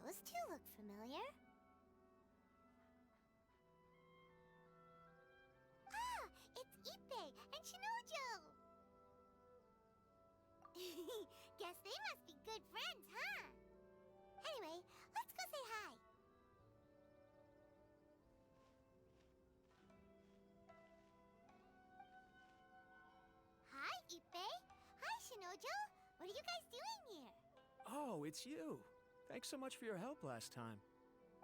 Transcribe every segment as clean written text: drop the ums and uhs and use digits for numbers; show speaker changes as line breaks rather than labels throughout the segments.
Those two look familiar. Ah, it's Ippei and Shinojo! Guess they must be good friends, huh? Anyway, let's go say hi. Hi, Ippei. Hi, Shinojo. What are you guys doing here?
Oh, it's you. Thanks so much for your help last time.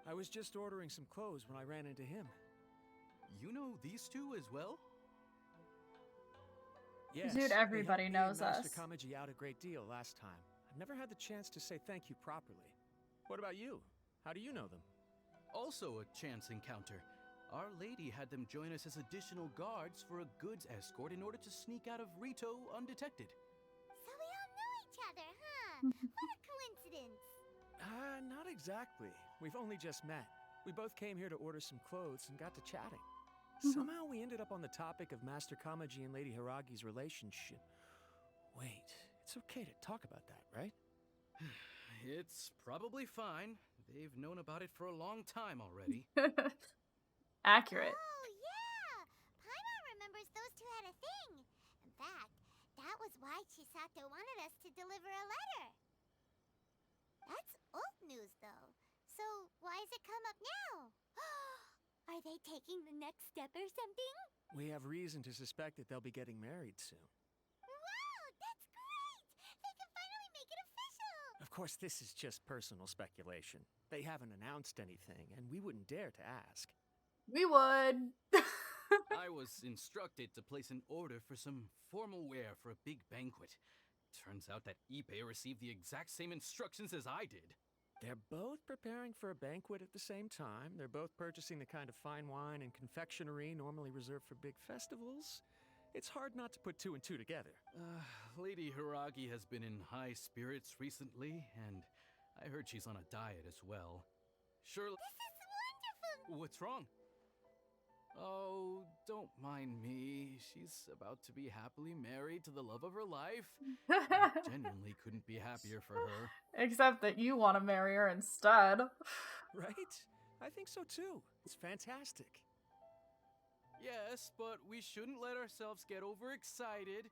I was just ordering some clothes when I ran into him.
You know these two as well?
Yes,
Dude,
they
everybody
helped me
knows
and Master
us.
Kamaji out a great deal last time. I've never had the chance to say thank you properly. What about you? How do you know them?
Also a chance encounter. Our lady had them join us as additional guards for a goods escort in order to sneak out of Rito undetected.
So we all know each other, huh? What a coincidence.
Not exactly. We've only just met. We both came here to order some clothes and got to chatting. Somehow we ended up on the topic of Master Kamaji and Lady Hiragi's relationship. Wait, it's okay to talk about that, right?
It's probably fine. They've known about it for a long time already.
Accurate.
Oh, yeah! Paimon remembers those two had a thing. In fact, that was why Chisato wanted us to deliver a letter. That's old news, though. So why has it come up now? Are they taking the next step or something?
We have reason to suspect that they'll be getting married soon.
Wow, that's great! They can finally make it official!
Of course, this is just personal speculation. They haven't announced anything, and we wouldn't dare to ask.
We would.
I was instructed to place an order for some formal wear for a big banquet. Turns out that Ippei received the exact same instructions as I did.
They're both preparing for a banquet at the same time. They're both purchasing the kind of fine wine and confectionery normally reserved for big festivals. It's hard not to put two and two together.
Lady Hiragi has been in high spirits recently, and I heard she's on a diet as well. Surely.
This is wonderful!
What's wrong? Oh, don't mind me. She's about to be happily married to the love of her life. I genuinely couldn't be happier for her.
Except that you want to marry her instead.
Right? I think so too. It's fantastic.
Yes, but we shouldn't let ourselves get overexcited.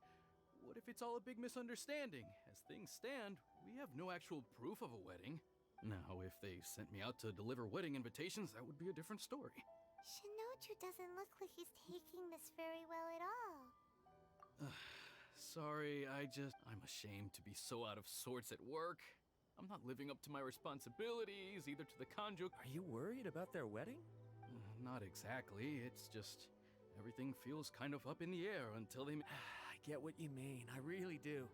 What if it's all a big misunderstanding? As things stand, we have no actual proof of a wedding. Now, if they sent me out to deliver wedding invitations, that would be a different story.
Shinoju doesn't look like he's taking this very well at all.
Sorry, I'm ashamed to be so out of sorts at work. I'm not living up to my responsibilities, either to the Kanjo.
Are you worried about their wedding?
Not exactly, it's just everything feels kind of up in the air until they...
I get what you mean, I really do.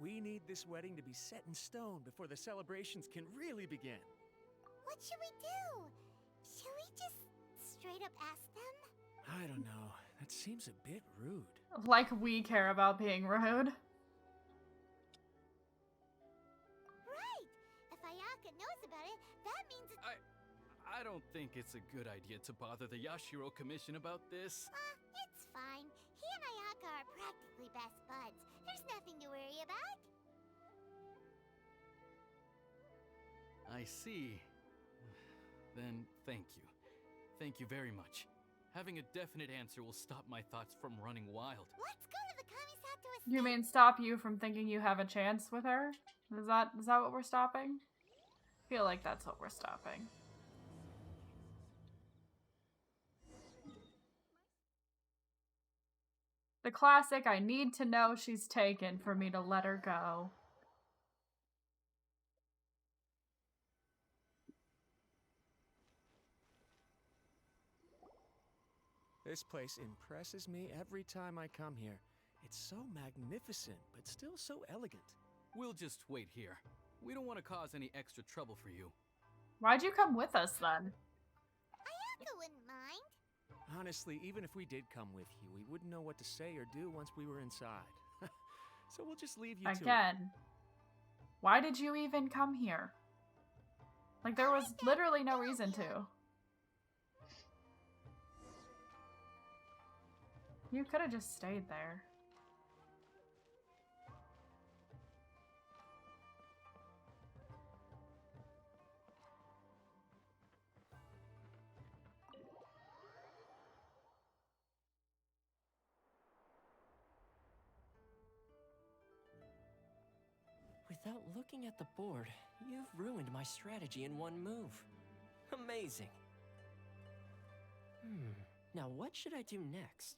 We need this wedding to be set in stone before the celebrations can really begin.
What should we do? Should we just straight up ask them?
I don't know. That seems a bit rude.
Like we care about being rude.
Right! If Ayaka knows about it, that means it's...
I don't think it's a good idea to bother the Yashiro Commission about this.
It's fine. He and Ayaka are practically best buds. There's nothing to worry about.
I see. Then thank you. Thank you very much. Having a definite answer will stop my thoughts from running wild.
Let's go to the Kamisato estate.
You mean stop you from thinking you have a chance with her? Is that what we're stopping? I feel like that's what we're stopping. The classic, I need to know she's taken for me to let her go.
This place impresses me every time I come here. It's so magnificent, but still so elegant.
We'll just wait here. We don't want to cause any extra trouble for you.
Why'd you come with us then?
Ayaka wouldn't mind.
Honestly, even if we did come with you, we wouldn't know what to say or do once we were inside. So we'll just leave you to it.
Again. Why did you even come here? Like, there was literally no reason to. You could have just stayed there.
Without looking at the board, you've ruined my strategy in one move. Amazing. Now what should I do next?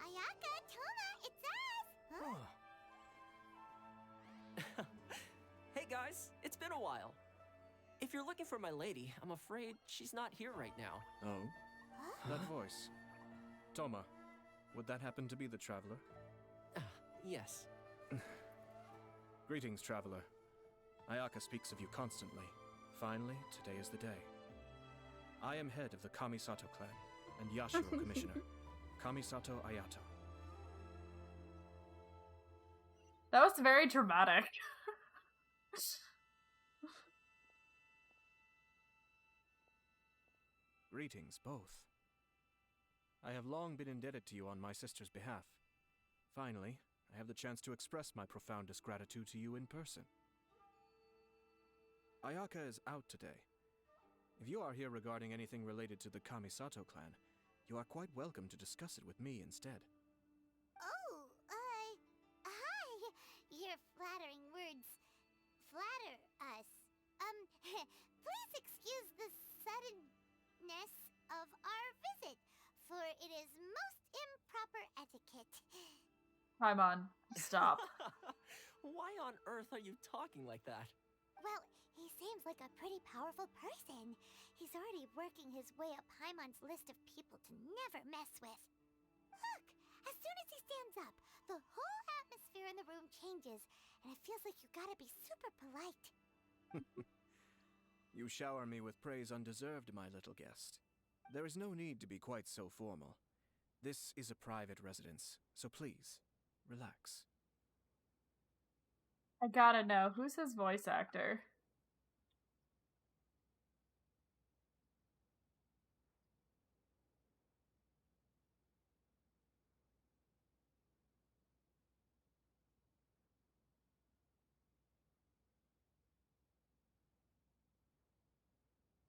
Ayaka, Toma, it's us! Huh?
Hey guys, it's been a while. If you're looking for my lady, I'm afraid she's not here right now.
Oh? That voice. Toma, would that happen to be the traveler?
Yes.
Greetings, traveler. Ayaka speaks of you constantly. Finally, today is the day. I am head of the Kamisato clan, and Yashiro commissioner. Kamisato Ayato.
That was very dramatic.
Greetings, both. I have long been indebted to you on my sister's behalf. Finally, I have the chance to express my profoundest gratitude to you in person. Ayaka is out today. If you are here regarding anything related to the Kamisato clan, you are quite welcome to discuss it with me instead.
Oh, hi. Your flattering words flatter us. Please excuse the suddenness of our visit, for it is most improper etiquette.
Paimon, stop.
Why on earth are you talking like that?
Well, he seems like a pretty powerful person. He's already working his way up Paimon's list of people to never mess with. Look, as soon as he stands up, the whole atmosphere in the room changes, and it feels like you gotta be super polite.
You shower me with praise undeserved, my little guest. There is no need to be quite so formal. This is a private residence, so please, relax.
I gotta know, who's his voice actor?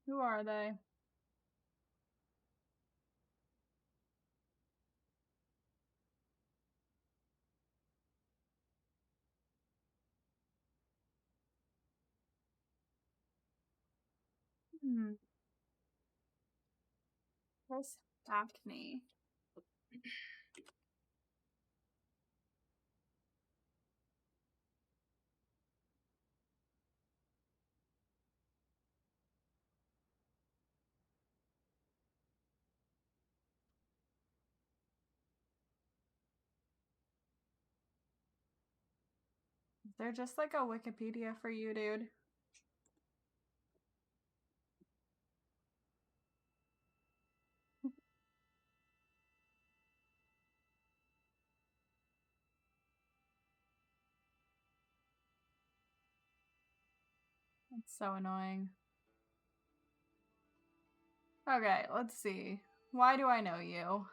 Who are they? Where's Daphne? Is there just like a Wikipedia for you, dude? That's so annoying. Okay, let's see. Why do I know you?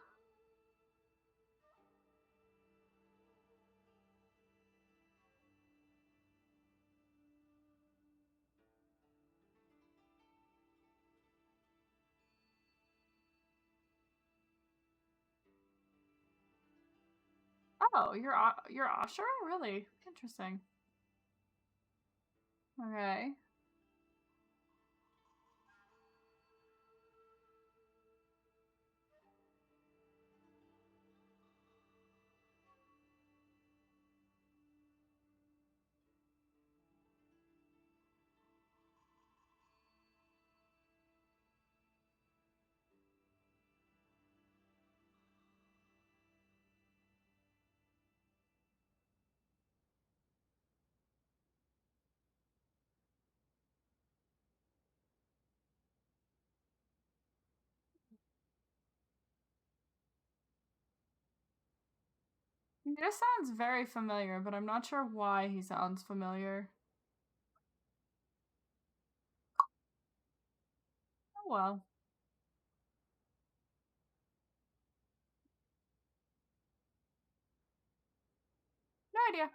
Oh, you're Ashura? Really? Interesting. Okay. He just sounds very familiar, but I'm not sure why he sounds familiar. Oh well. No idea.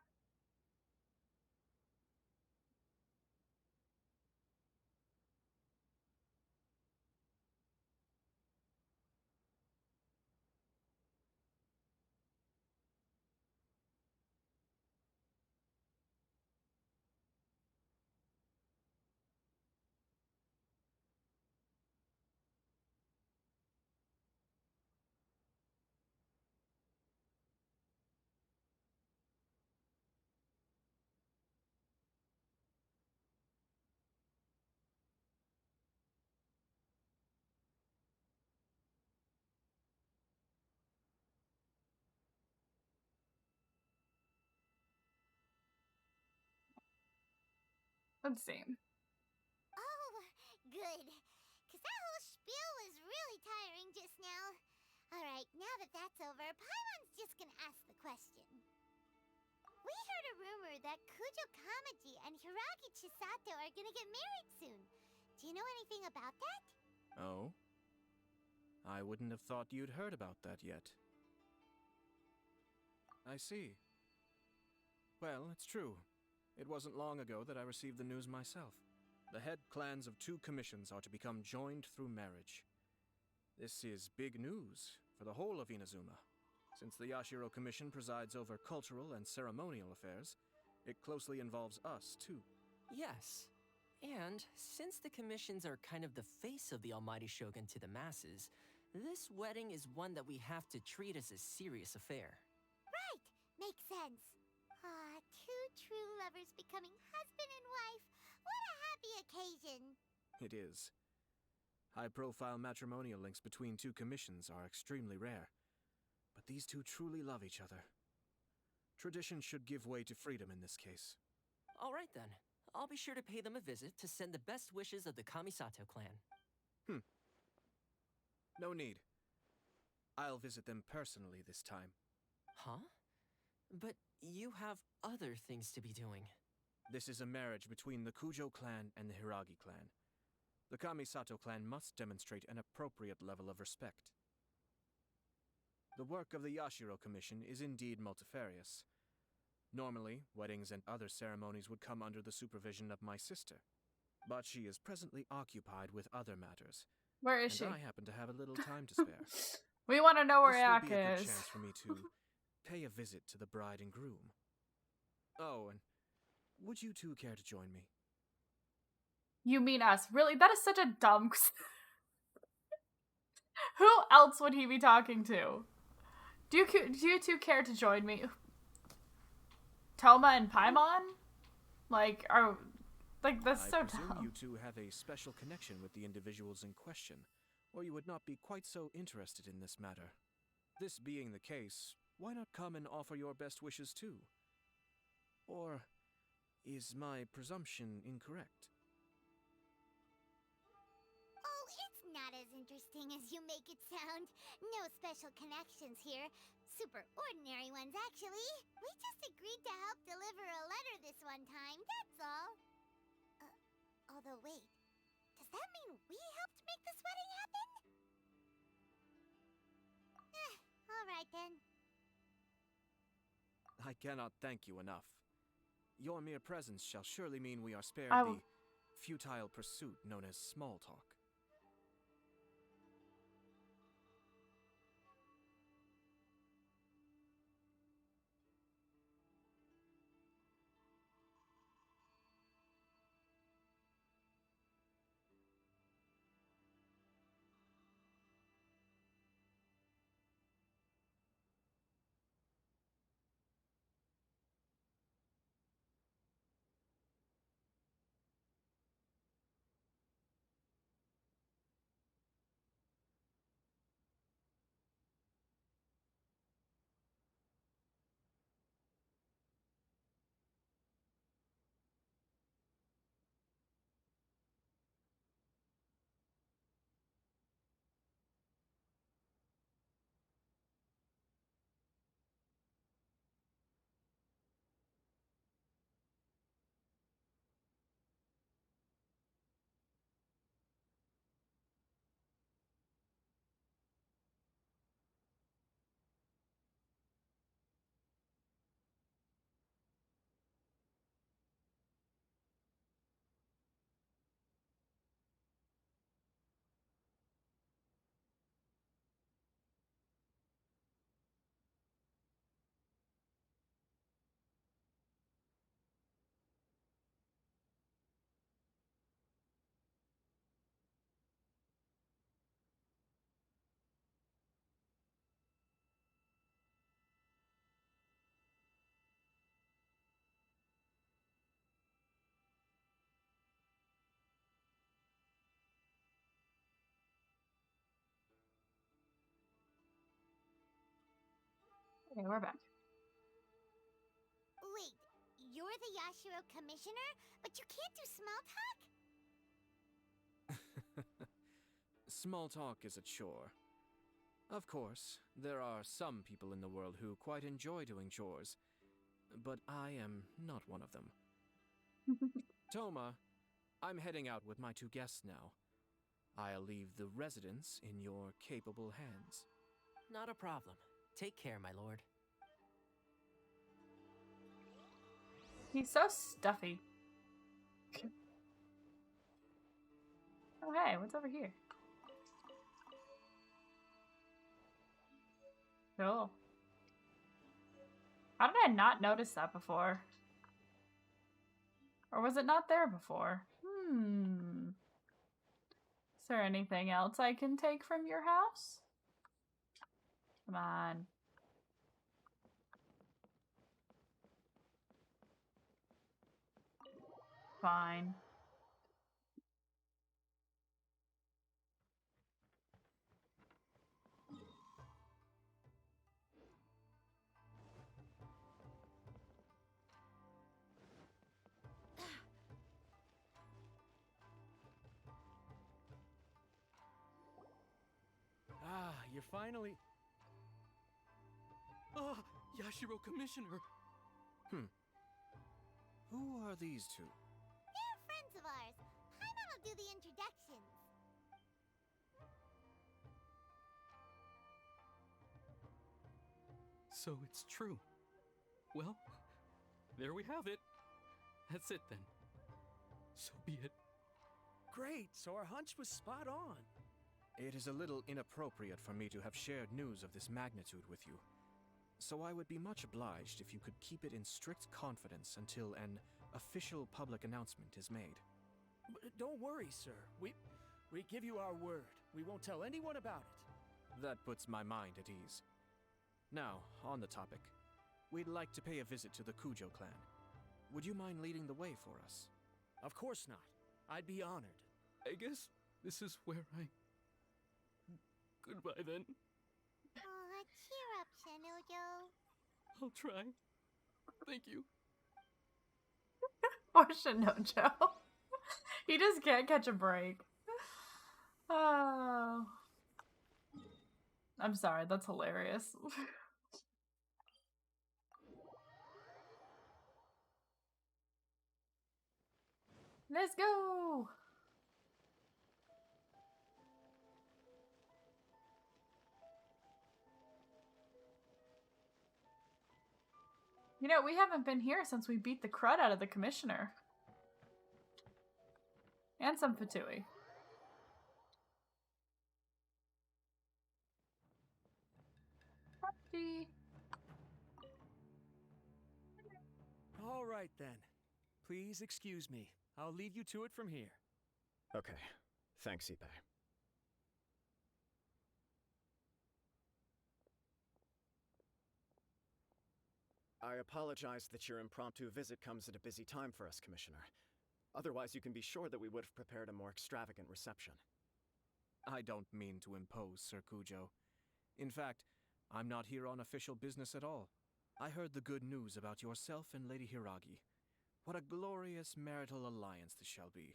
Let's see.
Oh, good. Because that whole spiel was really tiring just now. Alright, now that that's over, Paimon's just gonna ask the question. We heard a rumor that Kujo Kamaji and Hiragi Chisato are gonna get married soon. Do you know anything about that?
Oh? I wouldn't have thought you'd heard about that yet. I see. Well, it's true. It wasn't long ago that I received the news myself. The head clans of 2 commissions are to become joined through marriage. This is big news for the whole of Inazuma. Since the Yashiro Commission presides over cultural and ceremonial affairs, it closely involves us, too.
Yes. And since the commissions are kind of the face of the Almighty Shogun to the masses, this wedding is one that we have to treat as a serious affair.
Right, makes sense. Ah, 2 true lovers becoming husband and wife. What a happy occasion.
It is. High-profile matrimonial links between 2 commissions are extremely rare. But these 2 truly love each other. Tradition should give way to freedom in this case.
All right then. I'll be sure to pay them a visit to send the best wishes of the Kamisato clan.
No need. I'll visit them personally this time.
Huh? But you have other things to be doing.
This is a marriage between the Kujo clan and the Hiragi clan. The Kamisato clan must demonstrate an appropriate level of respect. The work of the Yashiro Commission is indeed multifarious. Normally, weddings and other ceremonies would come under the supervision of my sister. But she is presently occupied with other matters.
Where is she?
And I happen to have a little time to spare.
We want to know where
This will be a
Ayaka
good
is.
chance for me to pay a visit to the bride and groom. Oh, and would you 2 care to join me?
You mean us? Really? That is such a dumb. Who else would he be talking to? Do you 2 care to join me? Toma and Paimon? Like, that's
I
so
presume
dumb.
you 2 have a special connection with the individuals in question, or you would not be quite so interested in this matter. This being the case, why not come and offer your best wishes too? Or is my presumption incorrect?
Oh, it's not as interesting as you make it sound. No special connections here. Super ordinary ones, actually. We just agreed to help deliver a letter this one time, that's all. Although, wait. Does that mean we helped make this wedding happen? Alright then.
I cannot thank you enough. Your mere presence shall surely mean we are spared
I
the futile pursuit known as small talk.
Okay, we're back.
Wait, you're the Yashiro commissioner, but you can't do small talk?
Small talk is a chore. Of course, there are some people in the world who quite enjoy doing chores, but I am not one of them. Toma, I'm heading out with my 2 guests now. I'll leave the residence in your capable hands.
Not a problem. Take care, my lord.
He's so stuffy. Oh, hey, what's over here? Cool. How did I not notice that before? Or was it not there before? Is there anything else I can take from your house? Come on. Fine.
Ah, you're finally...
Ah, Yashiro Commissioner!
Who are these 2?
They're friends of ours. Paimon'll do the introductions.
So it's true. Well, there we have it. That's it then. So be it.
Great, so our hunch was spot on.
It is a little inappropriate for me to have shared news of this magnitude with you. So I would be much obliged if you could keep it in strict confidence until an official public announcement is made.
Don't worry, sir. We give you our word. We won't tell anyone about it.
That puts my mind at ease. Now, on the topic. We'd like to pay a visit to the Kujo clan. Would you mind leading the way for us?
Of course not. I'd be honored.
I guess this is where I... Goodbye then.
Aw, cheer up, Shanojo.
I'll try. Thank you.
Poor Shinojo. He just can't catch a break. Oh. I'm sorry, that's hilarious. Let's go! You know, we haven't been here since we beat the crud out of the commissioner. And some Fatui.
All right, then. Please excuse me. I'll leave you to it from here.
Okay. Thanks, Ippei. I apologize that your impromptu visit comes at a busy time for us, Commissioner. Otherwise, you can be sure that we would have prepared a more extravagant reception.
I don't mean to impose, Sir Kujo. In fact, I'm not here on official business at all. I heard the good news about yourself and Lady Hiragi. What a glorious marital alliance this shall be.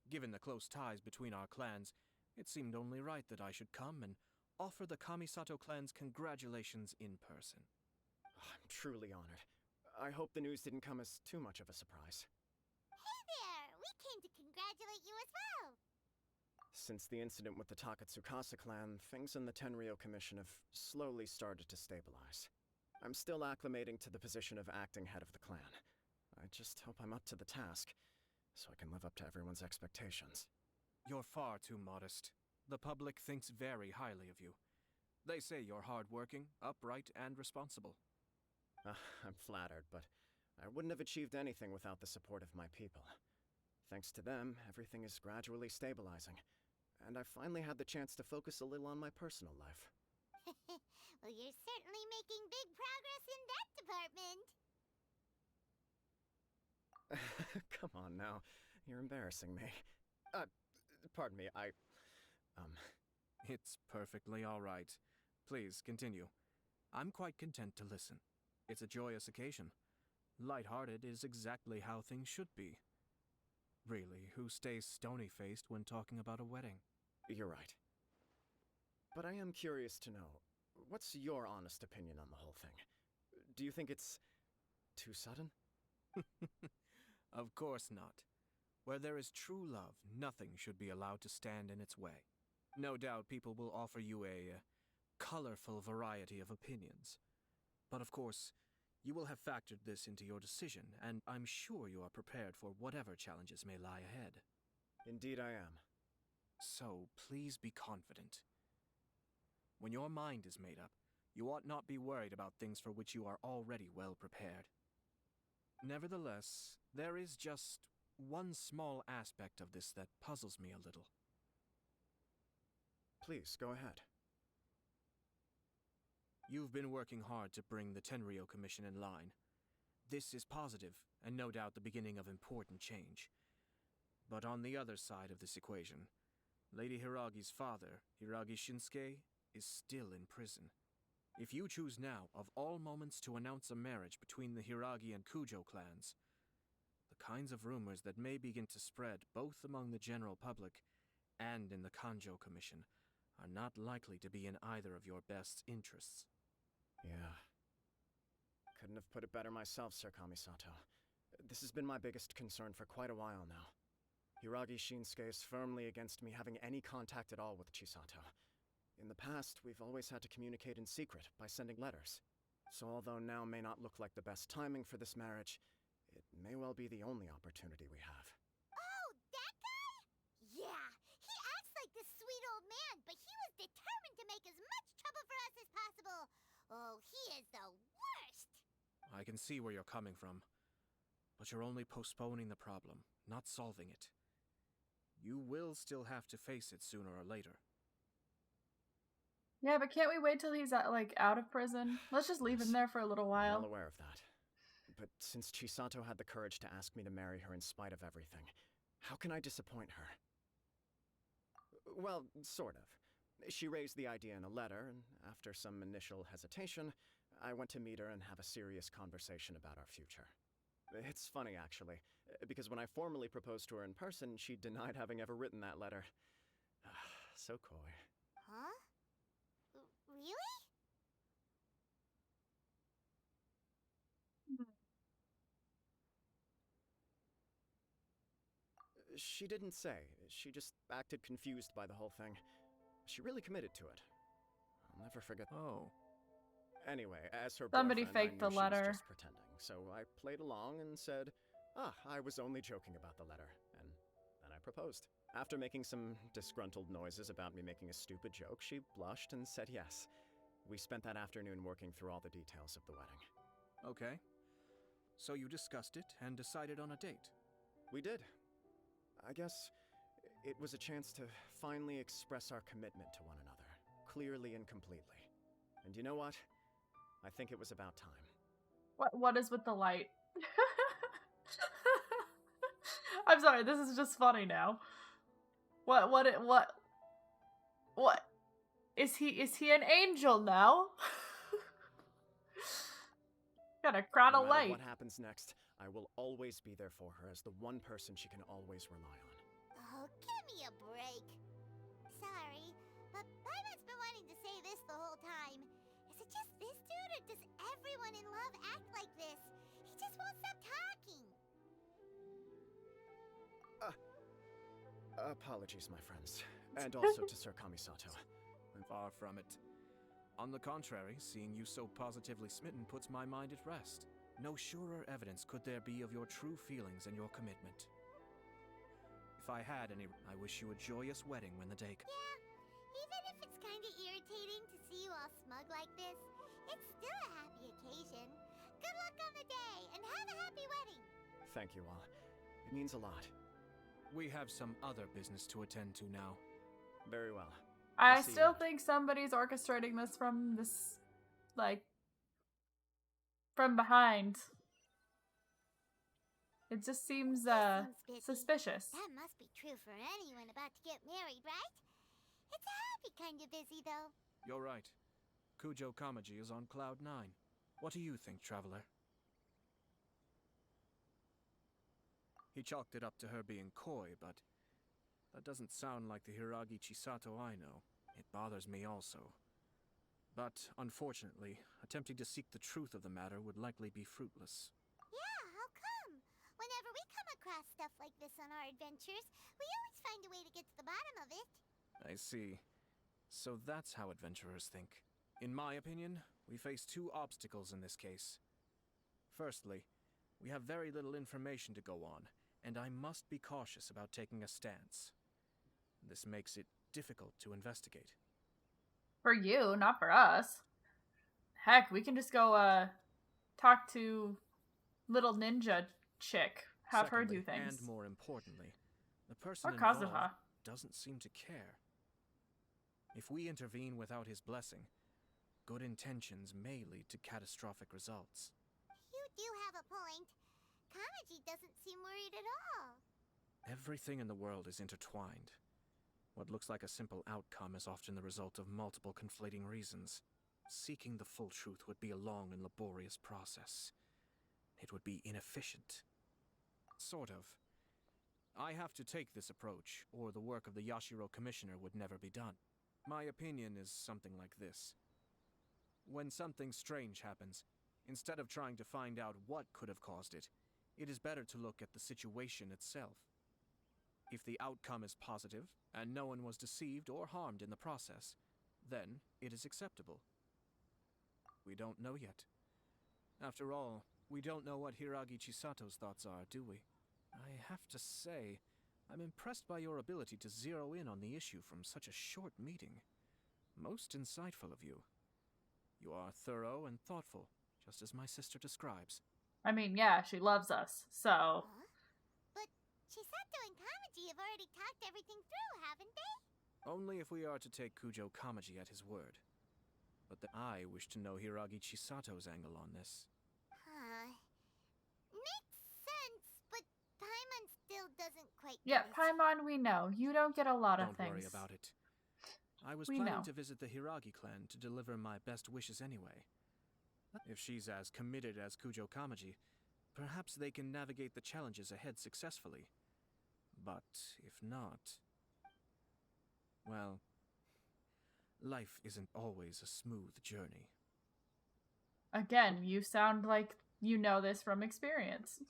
Given the close ties between our clans, it seemed only right that I should come and offer the Kamisato clan's congratulations in person.
I'm truly honored. I hope the news didn't come as too much of a surprise.
Hey there! We came to congratulate you as well!
Since the incident with the Takatsukasa clan, things in the Tenryou Commission have slowly started to stabilize. I'm still acclimating to the position of acting head of the clan. I just hope I'm up to the task, so I can live up to everyone's expectations.
You're far too modest. The public thinks very highly of you. They say you're hardworking, upright, and responsible.
I'm flattered, but I wouldn't have achieved anything without the support of my people. Thanks to them, everything is gradually stabilizing, and I finally had the chance to focus a little on my personal life.
Well, you're certainly making big progress in that department.
Come on now, you're embarrassing me. Pardon me,
It's perfectly all right. Please, continue. I'm quite content to listen. It's a joyous occasion. Lighthearted is exactly how things should be. Really, who stays stony-faced when talking about a wedding?
You're right. But I am curious to know, what's your honest opinion on the whole thing? Do you think it's too sudden?
Of course not. Where there is true love, nothing should be allowed to stand in its way. No doubt people will offer you a colorful variety of opinions. But of course, you will have factored this into your decision, and I'm sure you are prepared for whatever challenges may lie ahead.
Indeed I am.
So, please be confident. When your mind is made up, you ought not be worried about things for which you are already well prepared. Nevertheless, there is just one small aspect of this that puzzles me a little.
Please, go ahead.
You've been working hard to bring the Tenryou Commission in line. This is positive, and no doubt the beginning of important change. But on the other side of this equation, Lady Hiragi's father, Hiragi Shinsuke, is still in prison. If you choose now, of all moments, to announce a marriage between the Hiragi and Kujo clans, the kinds of rumors that may begin to spread both among the general public and in the Kanjo Commission are not likely to be in either of your best interests.
Yeah. Couldn't have put it better myself, Sir Kamisato. This has been my biggest concern for quite a while now. Hiragi Shinsuke is firmly against me having any contact at all with Chisato. In the past, we've always had to communicate in secret by sending letters. So although now may not look like the best timing for this marriage, it may well be the only opportunity we have.
Oh, that guy? Yeah, he acts like this sweet old man, but he was determined to make as much trouble for us as possible. Oh, he is the worst!
I can see where you're coming from, but you're only postponing the problem, not solving it. You will still have to face it sooner or later.
Yeah, but can't we wait till he's out of prison? Let's just leave him there for a little
I'm
while.
well aware of that. But since Chisato had the courage to ask me to marry her in spite of everything, how can I disappoint her? Well, sort of. She raised the idea in a letter, and after some initial hesitation, I went to meet her and have a serious conversation about our future. It's funny, actually, because when I formally proposed to her in person, she denied having ever written that letter. So coy.
Huh? Really?
She didn't say. She just acted confused by the whole thing. She really committed to it. I'll never forget.
Oh.
Anyway, as her
Somebody
boyfriend,
faked
I
the
knew she
letter.
was just pretending, so I played along and said, I was only joking about the letter, and then I proposed. After making some disgruntled noises about me making a stupid joke, she blushed and said yes. We spent that afternoon working through all the details of the wedding.
Okay. So you discussed it and decided on a date.
We did. I guess it was a chance to finally express our commitment to one another, clearly and completely. And you know what? I think it was about time.
What is with the light? I'm sorry, this is just funny now. What is he an angel now? Got a crown
No
of
matter
light.
what happens next, I will always be there for her as the one person she can always rely on.
Oh, give me a break. Sorry, but Paimon's been wanting to say this the whole time. Is it just this dude, or does everyone in love act like this? He just won't stop talking.
Apologies, my friends. And also to Sir Kamisato.
Far from it. On the contrary, seeing you so positively smitten puts my mind at rest. No surer evidence could there be of your true feelings and your commitment. If I had any, I wish you a joyous wedding when the day comes.
Yeah, even if it's kind of irritating to see you all smug like this, it's still a happy occasion. Good luck on the day, and have a happy wedding.
Thank you all. It means a lot.
We have some other business to attend to now.
Very well.
I
I'll see you
still
out.
think somebody's orchestrating this from this, from behind. It just seems,
This seems busy.
suspicious.
That must be true for anyone about to get married, right? It's a happy kind of busy, though.
You're right. Kujo Kamaji is on cloud 9. What do you think, traveler? He chalked it up to her being coy, but that doesn't sound like the Hiragi Chisato I know. It bothers me also. But, unfortunately, attempting to seek the truth of the matter would likely be fruitless.
Yeah, how come? Whenever we come across stuff like this on our adventures, we always find a way to get to the bottom of it.
I see. So that's how adventurers think. In my opinion, we face two obstacles in this case. Firstly, we have very little information to go on, and I must be cautious about taking a stance. This makes it difficult to investigate.
For you, not for us. Heck, we can just go talk to little ninja chick. Have her do
Secondly,
things.
and more importantly, the person
Or
involved
Kazuha.
doesn't seem to care. If we intervene without his blessing, good intentions may lead to catastrophic results.
You do have a point. Kamaji doesn't seem worried at all.
Everything in the world is intertwined. What looks like a simple outcome is often the result of multiple conflating reasons. Seeking the full truth would be a long and laborious process. It would be inefficient. Sort of. I have to take this approach, or the work of the Yashiro Commissioner would never be done. My opinion is something like this. When something strange happens, instead of trying to find out what could have caused it, it is better to look at the situation itself. If the outcome is positive, and no one was deceived or harmed in the process, then it is acceptable. We don't know yet. After all, we don't know what Hiragi Chisato's thoughts are, do we? I have to say, I'm impressed by your ability to zero in on the issue from such a short meeting. Most insightful of you. You are thorough and thoughtful, just as my sister describes.
I mean, yeah, she loves us, so...
Huh? But Chisato and Kamaji have already talked everything through, haven't they?
Only if we are to take Kujo Kamaji at his word. But I wish to know Hiragi Chisato's angle on this.
Huh. Makes sense, but Paimon still doesn't quite
Yeah,
get it.
Paimon, we know. You don't get a lot of
Don't
things.
worry about it. I was
We
planning
know.
to visit the Hiragi clan to deliver my best wishes anyway. If she's as committed as Kujo Kamaji, perhaps they can navigate the challenges ahead successfully. But if not... well, life isn't always a smooth journey.
Again, you sound like you know this from experience.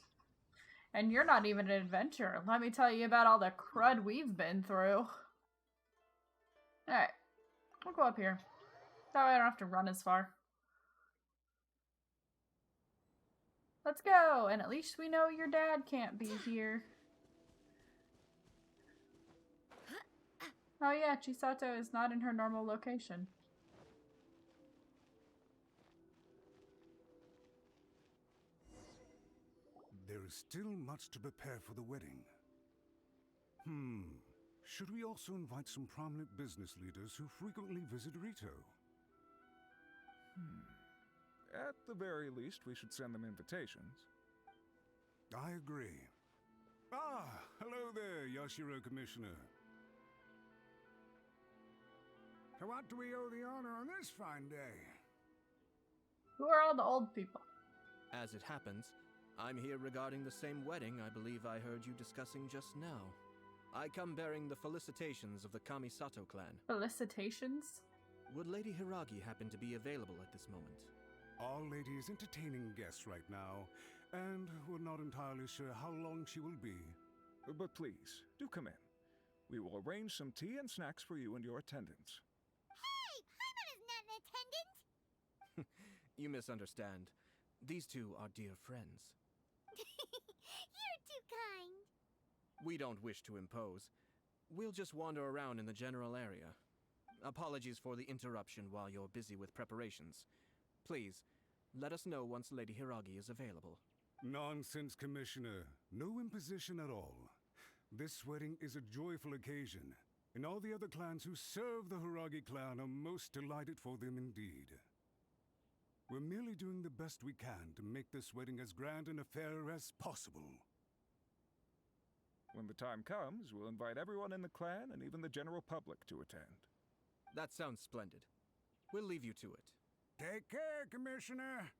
And you're not even an adventurer. Let me tell you about all the crud we've been through. Alright. We'll go up here. That way I don't have to run as far. Let's go! And at least we know your dad can't be here. Oh yeah, Chisato is not in her normal location.
There is still much to prepare for the wedding. Should we also invite some prominent business leaders who frequently visit Rito?
At the very least, we should send them invitations.
I agree. Ah, hello there, Yashiro Commissioner. To what do we owe the honor on this fine day?
Who are all the old people?
As it happens, I'm here regarding the same wedding I believe I heard you discussing just now. I come bearing the felicitations of the Kamisato clan.
Felicitations?
Would Lady Hiragi happen to be available at this moment?
Our lady is entertaining guests right now, and we're not entirely sure how long she will be.
But please, do come in. We will arrange some tea and snacks for you and your attendants.
Hey, Paimon is not in attendance!
You misunderstand. These two are dear friends.
You're too kind.
We don't wish to impose. We'll just wander around in the general area. Apologies for the interruption while you're busy with preparations. Please, let us know once Lady Hiragi is available.
Nonsense, Commissioner. No imposition at all. This wedding is a joyful occasion, and all the other clans who serve the Hiragi clan are most delighted for them indeed. We're merely doing the best we can to make this wedding as grand an affair as possible.
When the time comes, we'll invite everyone in the clan and even the general public to attend.
That sounds splendid. We'll leave you to it.
Take care, Commissioner.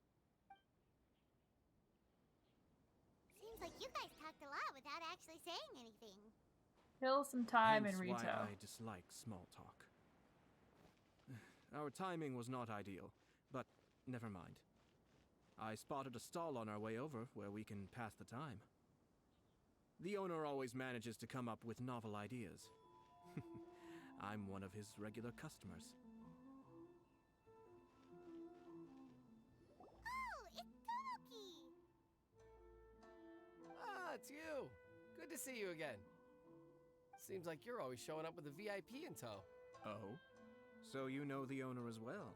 Seems Sounds like you guys talked a lot without actually saying anything.
Kill some time in
Hence
Rito.
why I dislike small talk. Our timing was not ideal, but never mind. I spotted a stall on our way over where we can pass the time. The owner always manages to come up with novel ideas. I'm one of his regular customers.
Oh, it's Diluc!
Ah, it's you. Good to see you again. Seems like you're always showing up with a VIP in tow.
Oh? So you know the owner as well?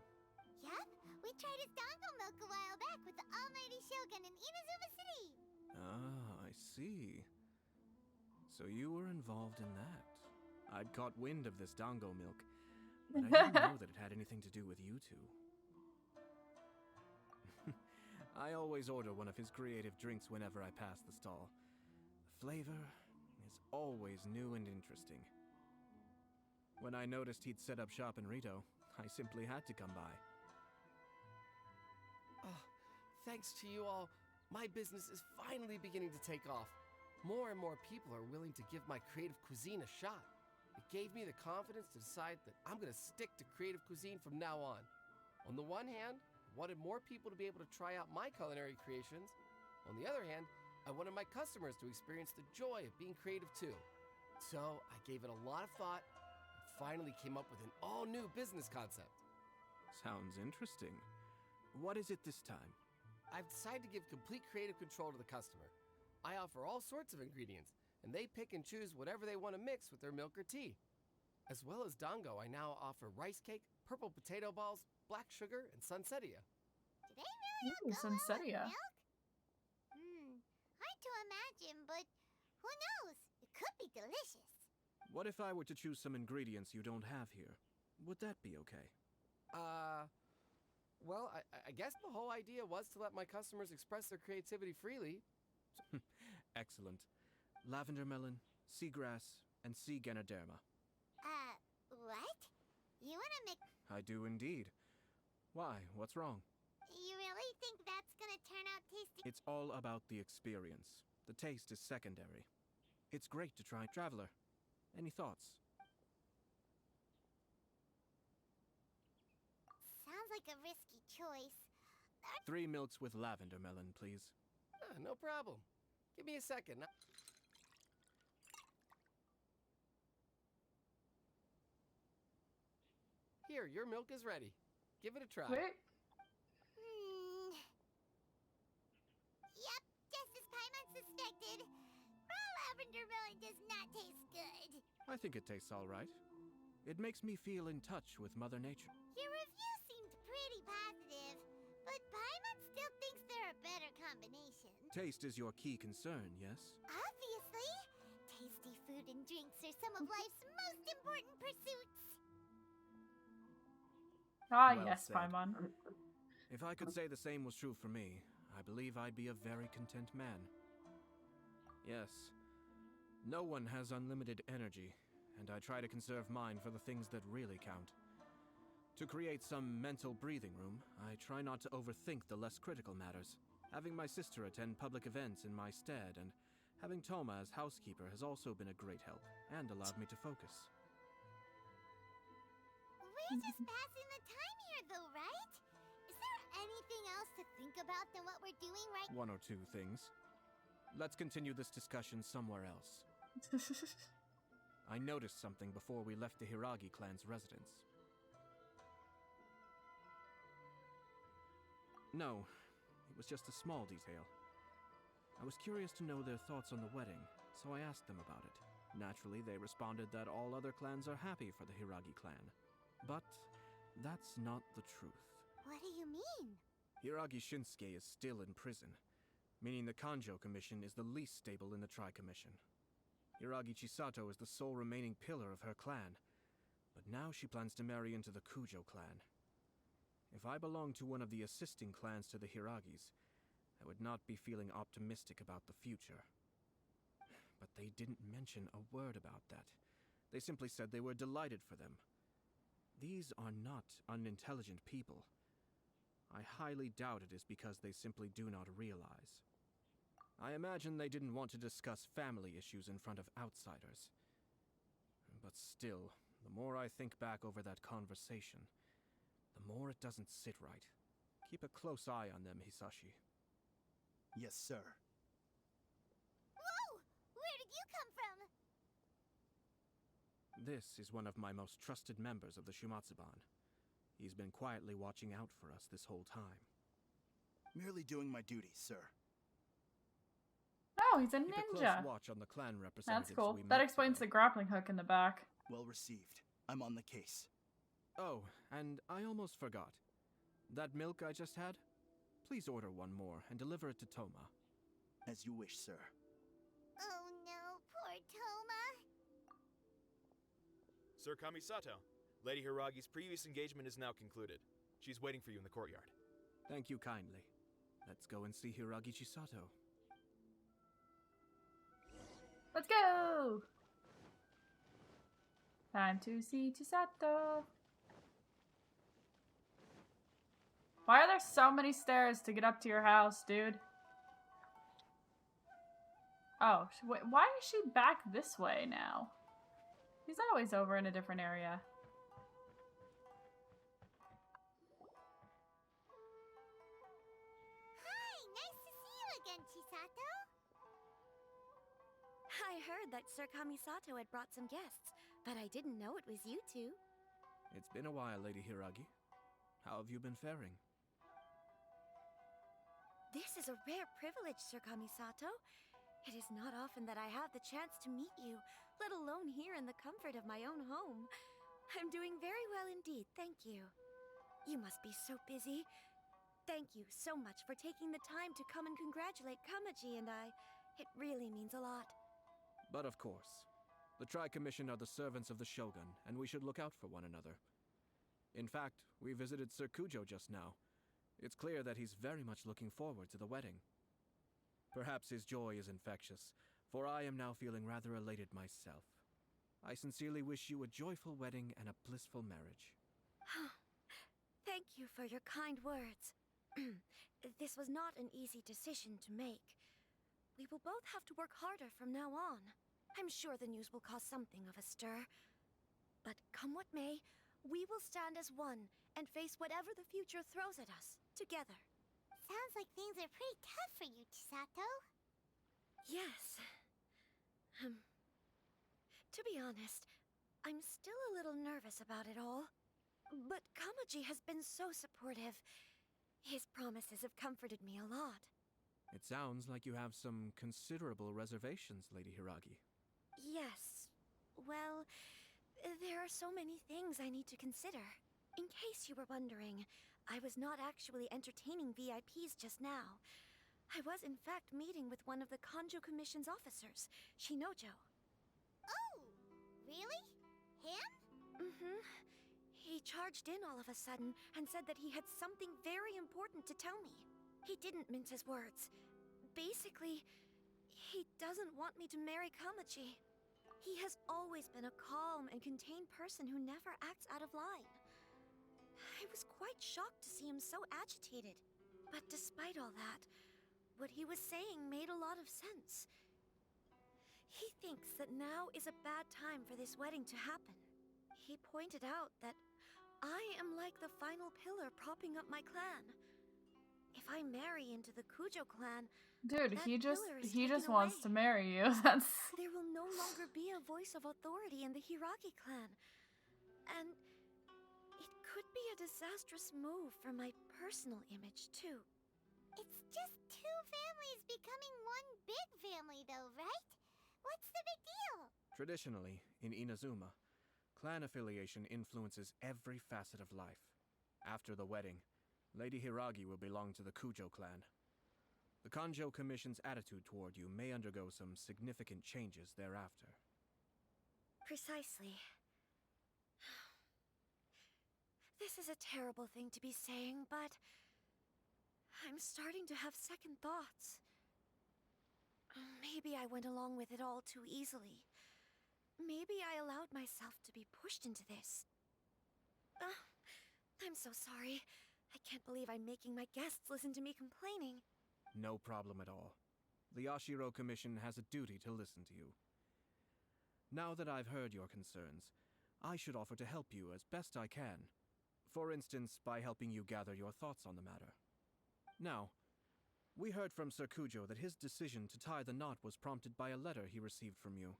Yup, we tried his dango milk a while back with the almighty Shogun in Inazuma City.
Ah, I see. So you were involved in that. I'd caught wind of this dango milk, but I didn't know that it had anything to do with you two. I always order one of his creative drinks whenever I pass the stall. The flavor is always new and interesting. When I noticed he'd set up shop in Rito, I simply had to come by.
Oh, thanks to you all, my business is finally beginning to take off. More and more people are willing to give my creative cuisine a shot. It gave me the confidence to decide that I'm going to stick to creative cuisine from now on. On the one hand, I wanted more people to be able to try out my culinary creations. On the other hand, I wanted my customers to experience the joy of being creative too. So I gave it a lot of thought and finally came up with an all-new business concept.
Sounds interesting. What is it this time?
I've decided to give complete creative control to the customer. I offer all sorts of ingredients, and they pick and choose whatever they want to mix with their milk or tea. As well as dango, I now offer rice cake, purple potato balls, black sugar, and sunsettia.
Do they really
Ooh,
all go
sunsettia.
well with milk? Hard to imagine, but who knows? It could be delicious.
What if I were to choose some ingredients you don't have here? Would that be okay?
Well, I guess the whole idea was to let my customers express their creativity freely.
Excellent. Lavender melon, seagrass, and sea ganoderma.
What? You wanna make...
I do indeed. Why? What's wrong?
You really think that's gonna turn out tasty?
It's all about the experience. The taste is secondary. It's great to try. Traveler, any thoughts?
Sounds like a risky choice.
3 milks with lavender melon, please.
No problem. Give me a second. Here, your milk is ready. Give it a try.
Wait.
Yep, just as Paimon suspected. Raw lavender melon does not taste good.
I think it tastes all right. It makes me feel in touch with Mother Nature.
Your review seemed pretty positive, but Paimon still thinks they're a better combination.
Taste is your key concern, yes?
Obviously. Tasty food and drinks are some of life's most important pursuits.
Ah,
Well
yes,
said.
Paimon.
If I could say the same was true for me, I believe I'd be a very content man. Yes, no one has unlimited energy, and I try to conserve mine for the things that really count. To create some mental breathing room, I try not to overthink the less critical matters. Having my sister attend public events in my stead, and having Toma as housekeeper has also been a great help, and allowed me to focus.
We're just passing the time here, though, right? Is there anything else to think about than what we're doing right now?
1 or 2 things. Let's continue this discussion somewhere else. I noticed something before we left the Hiragi clan's residence. No, it was just a small detail. I was curious to know their thoughts on the wedding, so I asked them about it. Naturally, they responded that all other clans are happy for the Hiragi clan. But that's not the truth.
What do you mean?
Hiragi Shinsuke is still in prison, meaning the Kanjo Commission is the least stable in the Tri-Commission. Hiragi Chisato is the sole remaining pillar of her clan, but now she plans to marry into the Kujo clan. If I belonged to one of the assisting clans to the Hiragis, I would not be feeling optimistic about the future. But they didn't mention a word about that. They simply said they were delighted for them. These are not unintelligent people. I highly doubt it is because they simply do not realize. I imagine they didn't want to discuss family issues in front of outsiders. But still, the more I think back over that conversation, the more it doesn't sit right. Keep a close eye on them, Hisashi.
Yes, sir.
Whoa! Where did you come from?
This is one of my most trusted members of the Shumatsuban. He's been quietly watching out for us this whole time.
Merely doing my duty, sir.
Oh, he's a
Keep a close
ninja.
watch on the clan representatives.
That's cool.
we
That
met
explains the
today.
grappling hook in the back.
Well received. I'm on the case.
Oh, and I almost forgot. That milk I just had? Please order one more and deliver it to Toma.
As you wish, sir.
Oh no, poor Toma.
Sir Kamisato, Lady Hiragi's previous engagement is now concluded. She's waiting for you in the courtyard.
Thank you kindly. Let's go and see Hiragi Chisato.
Let's go! Time to see Chisato. Why are there so many stairs to get up to your house, dude? Oh, wait, why is she back this way now? He's always over in a different area.
Hi, nice to see you again, Chisato.
I heard that Sir Kamisato had brought some guests, but I didn't know it was you two.
It's been a while, Lady Hiragi. How have you been faring?
This is a rare privilege, Sir Kamisato. It is not often that I have the chance to meet you, let alone here in the comfort of my own home. I'm doing very well indeed, thank you. You must be so busy. Thank you so much for taking the time to come and congratulate Kamaji and I. It really means a lot.
But of course. The Tri-Commission are the servants of the Shogun, and we should look out for one another. In fact, we visited Sir Kujo just now. It's clear that he's very much looking forward to the wedding. Perhaps his joy is infectious, for I am now feeling rather elated myself. I sincerely wish you a joyful wedding and a blissful marriage.
Thank you for your kind words. This was not an easy decision to make. We will both have to work harder from now on. I'm sure the news will cause something of a stir. But come what may, we will stand as one and face whatever the future throws at us, together.
Sounds like things are pretty tough for you, Chisato.
Yes. To be honest, I'm still a little nervous about it all. But Kamaji has been so supportive. His promises have comforted me a lot.
It sounds like you have some considerable reservations, Lady Hiragi.
Yes. Well, there are so many things I need to consider. In case you were wondering, I was not actually entertaining VIPs just now. I was in fact meeting with one of the Kanjo Commission's officers, Shinojo.
Oh, really? Him?
Mm-hmm. He charged in all of a sudden and said that he had something very important to tell me. He didn't mince his words. Basically, he doesn't want me to marry Kamaji. He has always been a calm and contained person who never acts out of line. I was quite shocked to see him so agitated. But despite all that, what he was saying made a lot of sense. He thinks that now is a bad time for this wedding to happen. He pointed out that I am like the final pillar propping up my clan. If I marry into the Kujo clan,
Dude,
that
he just
pillar is taken
wants to
away.
marry you. That's
There will no longer be a voice of authority in the Hiragi clan. And it could be a disastrous move for my personal image, too.
It's just two families becoming one big family, though, right? What's the big deal?
Traditionally, in Inazuma, clan affiliation influences every facet of life. After the wedding, Lady Hiragi will belong to the Kujo clan. The Kanjo Commission's attitude toward you may undergo some significant changes thereafter.
Precisely. This is a terrible thing to be saying, but I'm starting to have second thoughts. Maybe I went along with it all too easily. Maybe I allowed myself to be pushed into this. I'm so sorry. I can't believe I'm making my guests listen to me complaining.
No problem at all. The Yashiro Commission has a duty to listen to you. Now that I've heard your concerns, I should offer to help you as best I can. For instance, by helping you gather your thoughts on the matter. Now, we heard from Sir Kujo that his decision to tie the knot was prompted by a letter he received from you.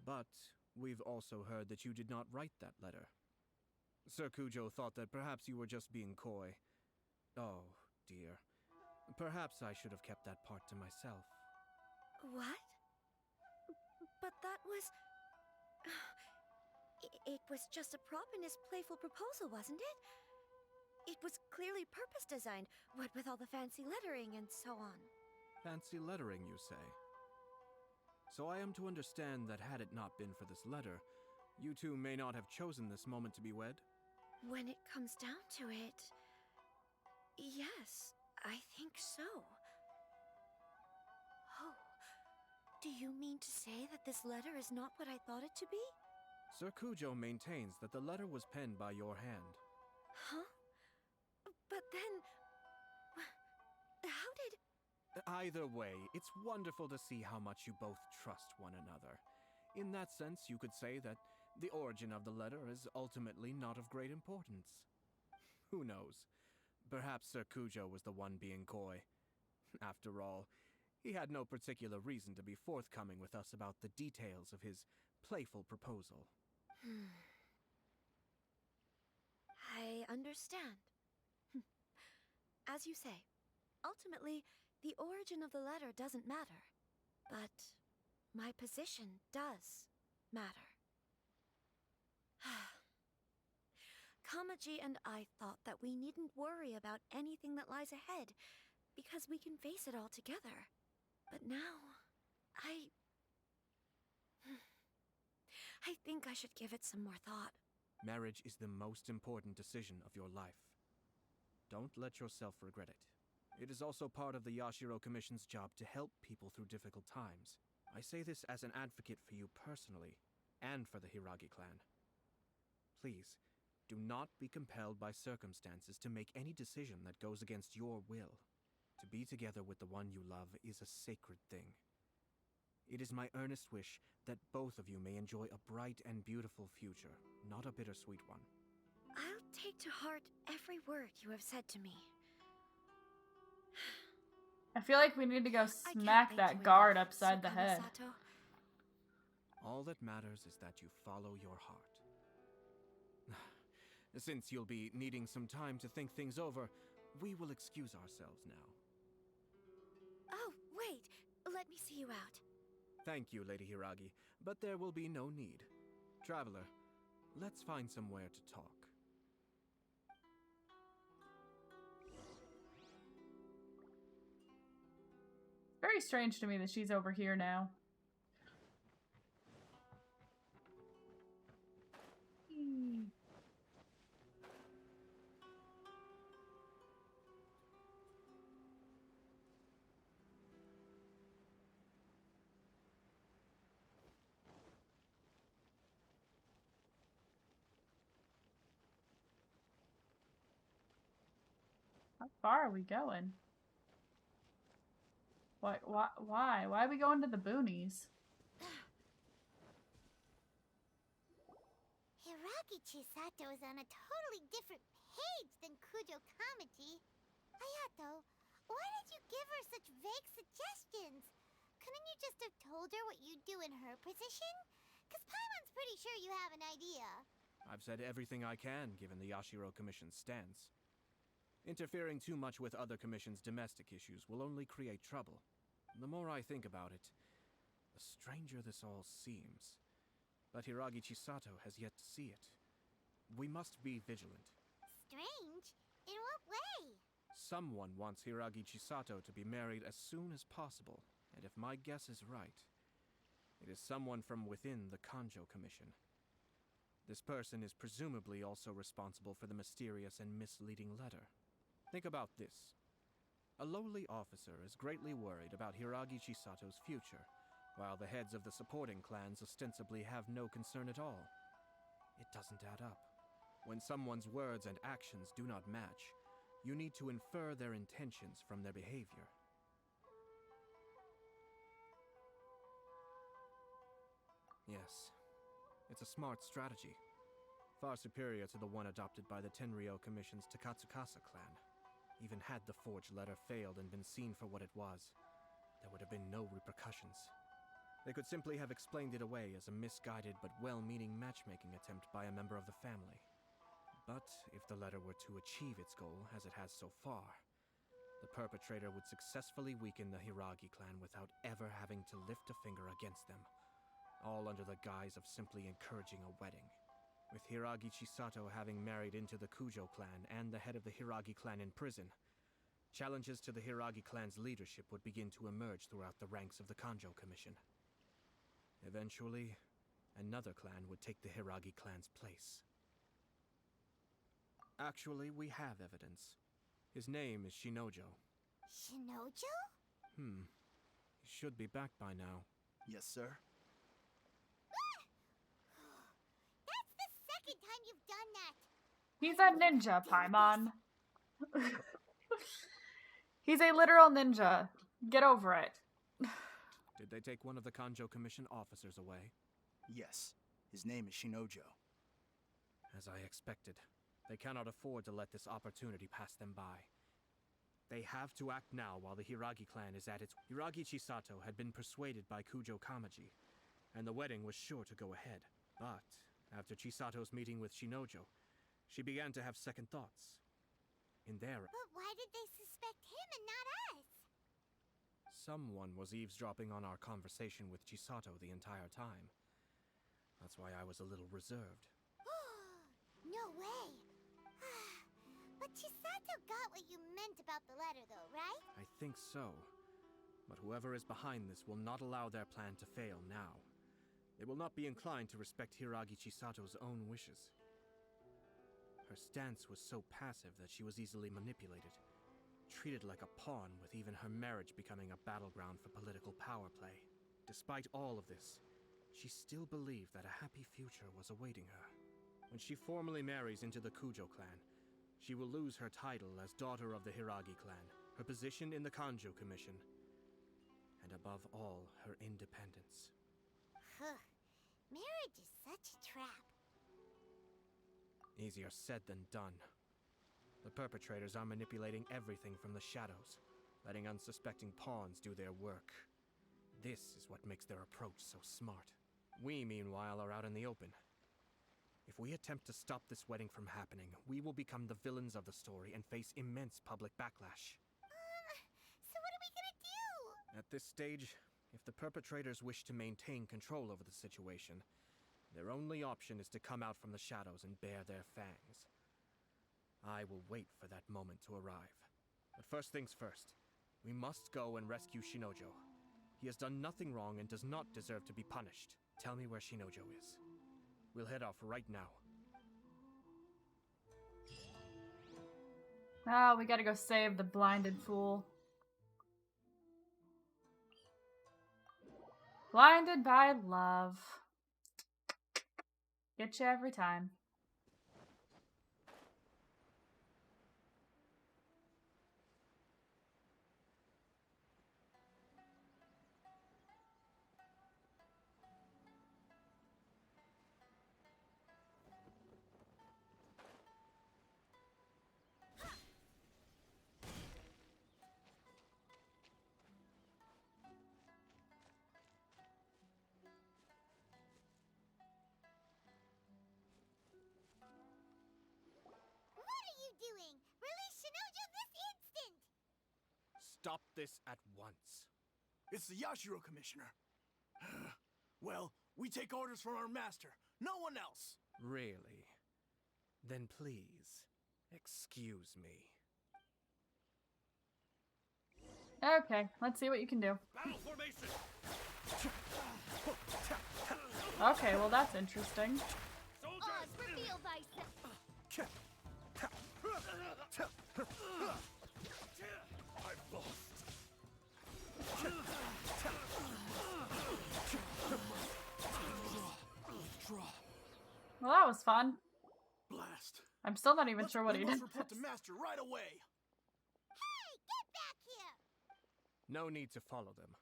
But we've also heard that you did not write that letter. Sir Kujo thought that perhaps you were just being coy. Oh, dear. Perhaps I should have kept that part to myself.
What? But that was... It was just a prop in his playful proposal, wasn't it? It was clearly purpose-designed, what with all the fancy lettering and so on.
Fancy lettering, you say? So I am to understand that had it not been for this letter, you two may not have chosen this moment to be wed?
When it comes down to it... Yes, I think so. Oh, do you mean to say that this letter is not what I thought it to be?
Sir Kujo maintains that the letter was penned by your hand.
Huh? But then... How did...
Either way, it's wonderful to see how much you both trust one another. In that sense, you could say that the origin of the letter is ultimately not of great importance. Who knows? Perhaps Sir Kujo was the one being coy. After all, he had no particular reason to be forthcoming with us about the details of his playful proposal.
I understand. As you say, ultimately, the origin of the letter doesn't matter. But my position does matter. Kamaji and I thought that we needn't worry about anything that lies ahead, because we can face it all together. But now, I think I should give it some more thought.
Marriage is the most important decision of your life. Don't let yourself regret it. It is also part of the Yashiro Commission's job to help people through difficult times. I say this as an advocate for you personally, and for the Hiragi clan. Please, do not be compelled by circumstances to make any decision that goes against your will. To be together with the one you love is a sacred thing. It is my earnest wish that both of you may enjoy a bright and beautiful future, not a bittersweet one.
I'll take to heart every word you have said to me.
I feel like we need to go
I
smack
can't thank
that
you
guard
enough,
upside
Sir
the head.
Kamisato.
All that matters is that you follow your heart. Since you'll be needing some time to think things over, we will excuse ourselves now.
Oh, wait. Let me see you out.
Thank you, Lady Hiragi, but there will be no need. Traveler, let's find somewhere to talk.
Very strange to me that she's over here now. How far are we going? Why? Why are we going to the boonies?
Hiragi Chisato is on a totally different page than Kujo Kamaji. Ayato, why did you give her such vague suggestions? Couldn't you just have told her what you'd do in her position? 'Cause Paimon's pretty sure you have an idea.
I've said everything I can, given the Yashiro Commission's stance. Interfering too much with other commissions' domestic issues will only create trouble. The more I think about it, the stranger this all seems. But Hiragi Chisato has yet to see it. We must be vigilant.
Strange? In what way?
Someone wants Hiragi Chisato to be married as soon as possible, and if my guess is right, it is someone from within the Kanjo Commission. This person is presumably also responsible for the mysterious and misleading letter. Think about this. A lowly officer is greatly worried about Hiragi Chisato's future, while the heads of the supporting clans ostensibly have no concern at all. It doesn't add up. When someone's words and actions do not match, you need to infer their intentions from their behavior. Yes. It's a smart strategy. Far superior to the one adopted by the Tenryou Commission's Takatsukasa clan. Even had the forged letter failed and been seen for what it was, there would have been no repercussions. They could simply have explained it away as a misguided but well-meaning matchmaking attempt by a member of the family. But if the letter were to achieve its goal, as it has so far, the perpetrator would successfully weaken the Hiragi clan without ever having to lift a finger against them, all under the guise of simply encouraging a wedding. With Hiragi Chisato having married into the Kujo clan and the head of the Hiragi clan in prison, challenges to the Hiragi clan's leadership would begin to emerge throughout the ranks of the Kanjo Commission. Eventually, another clan would take the Hiragi clan's place. Actually, we have evidence. His name is Shinojo.
Shinojo?
He should be back by now.
Yes, sir.
That's the second time you've done that!
He's a ninja, Paimon. He's a literal ninja. Get over it.
Did they take one of the Kanjo Commission officers away?
Yes. His name is Shinojo.
As I expected. They cannot afford to let this opportunity pass them by. They have to act now while the Hiragi clan is at its... Hiragi Chisato had been persuaded by Kujo Kamaji, and the wedding was sure to go ahead. But, after Chisato's meeting with Shinojo, she began to have second thoughts. In their...
But why did they suspect him and not us?
Someone was eavesdropping on our conversation with Chisato the entire time. That's why I was a little reserved.
No way! But Chisato got what you meant about the letter, though, right?
I think so. But whoever is behind this will not allow their plan to fail now. They will not be inclined to respect Hiragi Chisato's own wishes. Her stance was so passive that she was easily manipulated, treated like a pawn, with even her marriage becoming a battleground for political power play. Despite all of this, she still believed that a happy future was awaiting her. When she formally marries into the Kujo clan, she will lose her title as daughter of the Hiragi clan, her position in the Kanjo Commission, and above all, her independence.
Marriage is such a trap.
Easier said than done. The perpetrators are manipulating everything from the shadows, letting unsuspecting pawns do their work. This is what makes their approach so smart. We, meanwhile, are out in the open. If we attempt to stop this wedding from happening, we will become the villains of the story and face immense public backlash.
So what are we gonna do?
At this stage, if the perpetrators wish to maintain control over the situation, their only option is to come out from the shadows and bare their fangs. I will wait for that moment to arrive. But first things first, we must go and rescue Shinojo. He has done nothing wrong and does not deserve to be punished. Tell me where Shinojo is. We'll head off right now.
Oh, we gotta go save the blinded fool. Blinded by love. Get you every time.
Doing? Release Shinojo this instant!
Stop this at once.
It's the Yashiro Commissioner. Well, we take orders from our master. No one else.
Really? Then please, excuse me.
Okay, let's see what you can do.
Battle formation!
Okay, well that's interesting.
Oz, reveal thyself!
I've lost.
Well, that was fun.
Blast.
I'm still not even sure what he did.
Let's report to master right away.
Hey, get back here!
No need to follow them.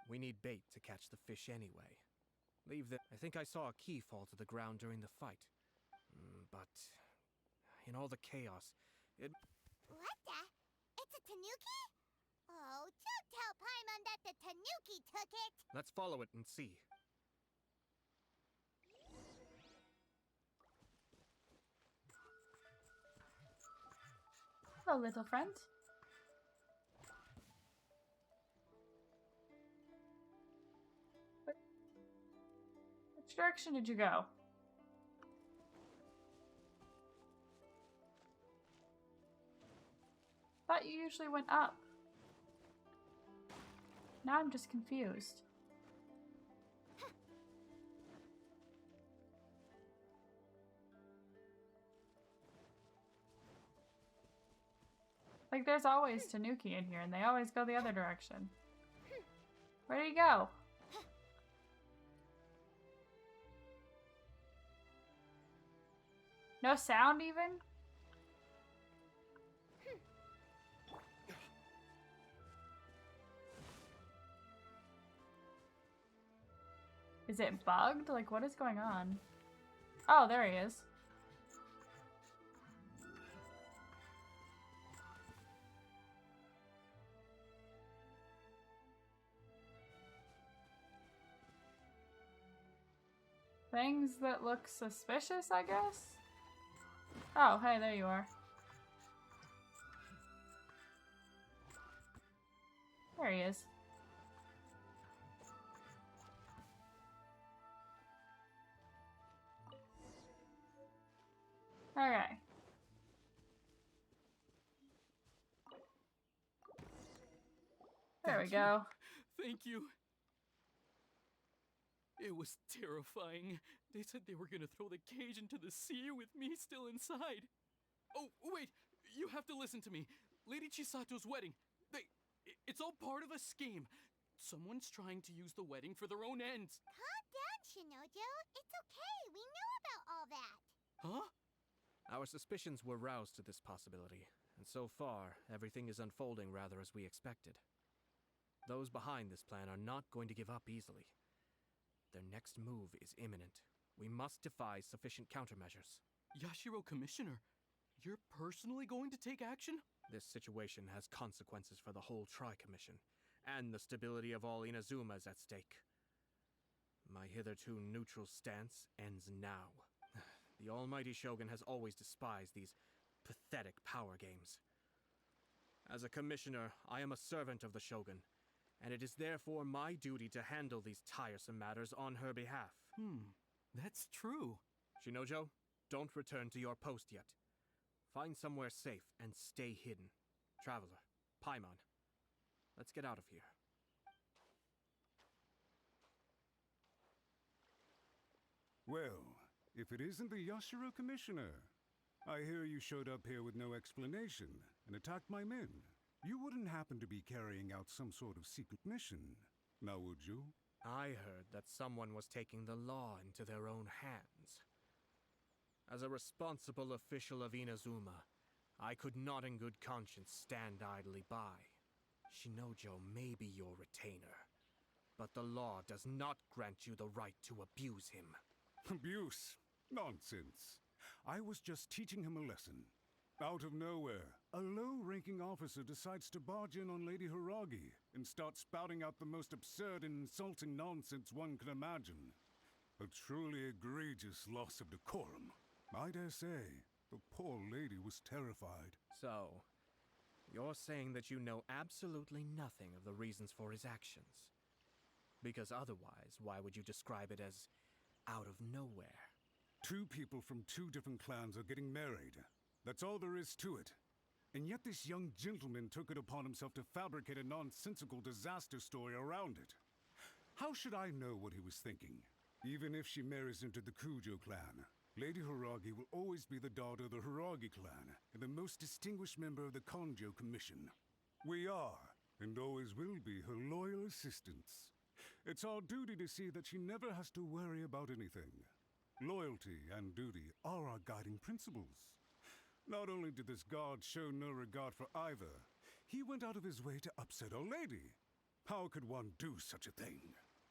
We need bait to catch the fish anyway. Leave the. I think I saw a key fall to the ground during the fight. But in all the chaos, it.
What the? It's a tanuki? Oh, don't tell Paimon that the tanuki took it!
Let's follow it and see.
Hello, little friend. Which direction did you go? Thought you usually went up. Now I'm just confused. Like, there's always Tanuki in here, and they always go the other direction. Where did he go? No sound, even? Is it bugged? Like, what is going on? Oh, there he is. Things that look suspicious, I guess? Oh, hey, there you are. There he is. Okay. There we go.
Thank you. It was terrifying. They said they were gonna throw the cage into the sea with me still inside. Oh, wait! You have to listen to me. Lady Chisato's wedding. It's all part of a scheme. Someone's trying to use the wedding for their own ends.
Calm down, Shinojo. It's okay. We know about all that.
Huh?
Our suspicions were roused to this possibility, and so far, everything is unfolding rather as we expected. Those behind this plan are not going to give up easily. Their next move is imminent. We must devise sufficient countermeasures.
Yashiro Commissioner, you're personally going to take action?
This situation has consequences for the whole Tri-Commission, and the stability of all Inazumas at stake. My hitherto neutral stance ends now. The almighty Shogun has always despised these pathetic power games. As a commissioner, I am a servant of the Shogun, and it is therefore my duty to handle these tiresome matters on her behalf.
That's true.
Shinojo, don't return to your post yet. Find somewhere safe and stay hidden. Traveler, Paimon, let's get out of here.
Well, if it isn't the Yashiro Commissioner, I hear you showed up here with no explanation and attacked my men. You wouldn't happen to be carrying out some sort of secret mission, now would you?
I heard that someone was taking the law into their own hands. As a responsible official of Inazuma, I could not in good conscience stand idly by. Shinojo may be your retainer, but the law does not grant you the right to abuse him.
Abuse? Nonsense. I was just teaching him a lesson. Out of nowhere, a low-ranking officer decides to barge in on Lady Hiragi and start spouting out the most absurd and insulting nonsense one can imagine. A truly egregious loss of decorum. I dare say, the poor lady was terrified.
So, you're saying that you know absolutely nothing of the reasons for his actions? Because otherwise, why would you describe it as out of nowhere?
Two people from two different clans are getting married. That's all there is to it. And yet this young gentleman took it upon himself to fabricate a nonsensical disaster story around it. How should I know what he was thinking? Even if she marries into the Kujo clan, Lady Hiragi will always be the daughter of the Hiragi clan and the most distinguished member of the Konjo Commission. We are, and always will be, her loyal assistants. It's our duty to see that she never has to worry about anything. Loyalty and duty are our guiding principles. Not only did this guard show no regard for either, he went out of his way to upset our lady. How could one do such a thing?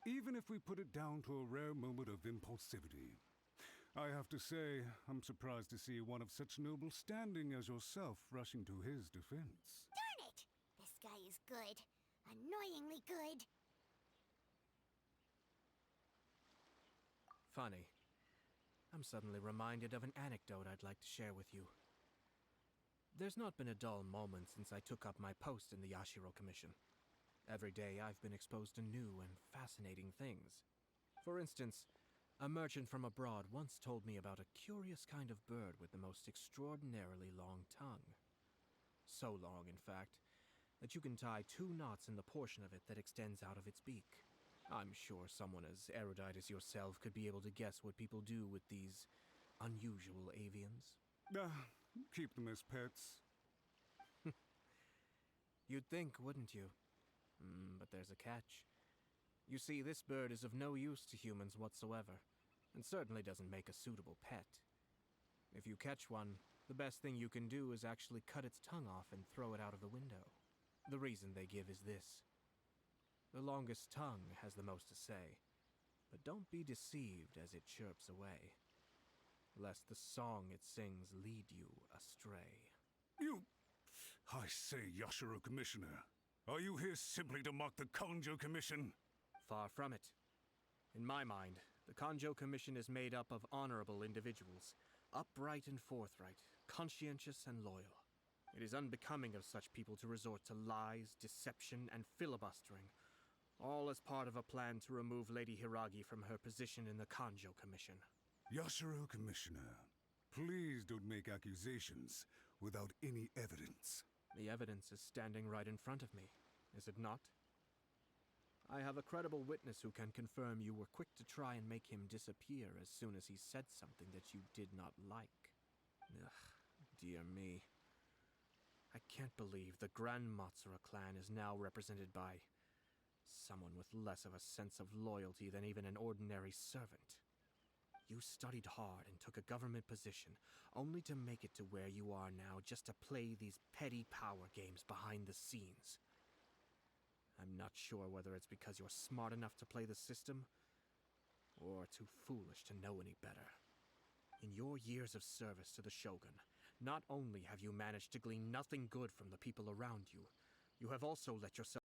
even if we put it down to a rare moment of impulsivity. I have to say, I'm surprised to see one of such noble standing as yourself rushing to his defense.
Darn it! This guy is good. Annoyingly good.
Funny. I'm suddenly reminded of an anecdote I'd like to share with you. There's not been a dull moment since I took up my post in the Yashiro Commission. Every day I've been exposed to new and fascinating things. For instance, a merchant from abroad once told me about a curious kind of bird with the most extraordinarily long tongue. So long, in fact, that you can tie 2 knots in the portion of it that extends out of its beak. I'm sure someone as erudite as yourself could be able to guess what people do with these unusual avians.
Keep them as pets.
You'd think, wouldn't you? But there's a catch. You see, this bird is of no use to humans whatsoever, and certainly doesn't make a suitable pet. If you catch one, the best thing you can do is actually cut its tongue off and throw it out of the window. The reason they give is this. The longest tongue has the most to say, but don't be deceived as it chirps away, lest the song it sings lead you astray.
I say, Yashiro Commissioner, are you here simply to mock the Kanjo Commission?
Far from it. In my mind, the Kanjo Commission is made up of honorable individuals, upright and forthright, conscientious and loyal. It is unbecoming of such people to resort to lies, deception, and filibustering, all as part of a plan to remove Lady Hiragi from her position in the Kanjo Commission.
Yashiro Commissioner, please don't make accusations without any evidence.
The evidence is standing right in front of me, is it not? I have a credible witness who can confirm you were quick to try and make him disappear as soon as he said something that you did not like. Ugh, dear me. I can't believe the Grand Matsura clan is now represented by someone with less of a sense of loyalty than even an ordinary servant. You studied hard and took a government position, only to make it to where you are now just to play these petty power games behind the scenes. I'm not sure whether it's because you're smart enough to play the system, or too foolish to know any better. In your years of service to the Shogun, not only have you managed to glean nothing good from the people around you, you have also let yourself